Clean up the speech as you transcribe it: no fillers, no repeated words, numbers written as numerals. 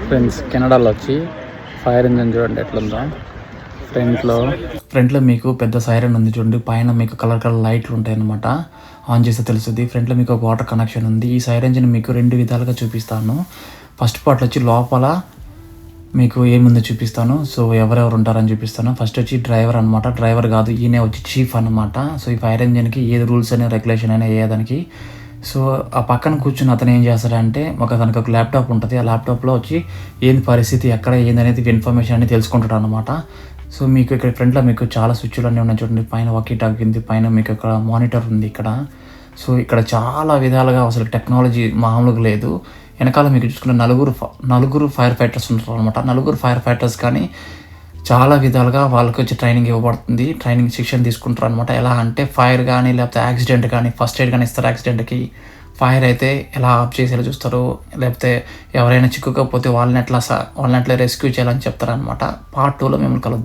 Friends కెనడాలో వచ్చి fire engine చూడండి ఎట్లుందో. ఫ్రంట్లో మీకు పెద్ద సైరన్ ఉంది చూడండి. పైన మీకు కలర్ లైట్లు ఉంటాయి అన్నమాట. ఆన్ చేస్తే తెలుస్తుంది. ఫ్రంట్లో మీకు ఒక వాటర్ కనెక్షన్ ఉంది. ఈ సైరన్ ఇంజిన్ మీకు 2 విధాలుగా చూపిస్తాను. ఫస్ట్ పార్ట్లో వచ్చి లోపల మీకు ఏముందో చూపిస్తాను. సో ఎవరెవరు ఉంటారని చూపిస్తాను. ఫస్ట్ వచ్చి డ్రైవర్ అనమాట. డ్రైవర్ కాదు, ఈయనే వచ్చి చీఫ్ అనమాట. సో ఈ ఫైర్ ఇంజిన్కి ఏది రూల్స్ అయినా రెగ్యులేషన్ అయినా ఏదానికి. సో ఆ పక్కన కూర్చుని అతను ఏం చేస్తాడంటే తనకు ఒక ల్యాప్టాప్ ఉంటుంది. ఆ ల్యాప్టాప్లో వచ్చి ఏంది పరిస్థితి, ఎక్కడ ఏంది అనేది ఇన్ఫర్మేషన్ అనేది తెలుసుకుంటాడు అనమాట. సో మీకు ఇక్కడ ఫ్రంట్లో మీకు చాలా స్విచ్లు అన్నీ ఉన్నాయి చూడండి. పైన వాకీ టాకీ ఉంది, పైన మీకు ఇక్కడ మానిటర్ ఉంది ఇక్కడ. సో ఇక్కడ చాలా విధాలుగా అసలు టెక్నాలజీ మామూలుగా లేదు. వెనకాల మీకు చూసుకున్న నలుగురు ఫైర్ ఫైటర్స్ ఉంటారు అనమాట. నలుగురు ఫైర్ ఫైటర్స్ కానీ చాలా విధాలుగా వాళ్ళకి వచ్చి ట్రైనింగ్ ఇవ్వబడుతుంది. ట్రైనింగ్ శిక్షణ తీసుకుంటారు అనమాట. ఎలా అంటే ఫైర్ కానీ లేకపోతే యాక్సిడెంట్ కానీ ఫస్ట్ ఎయిడ్ కానీ ఇస్తారు. యాక్సిడెంట్కి ఫైర్ అయితే ఎలా ఆఫ్ చేసేలా చూస్తారు, లేకపోతే ఎవరైనా చిక్కుకపోతే వాళ్ళని ఎట్లా రెస్క్యూ చేయాలని చెప్తారనమాట. పార్ట్ 2లో మిమ్మల్ని కలుద్దాం.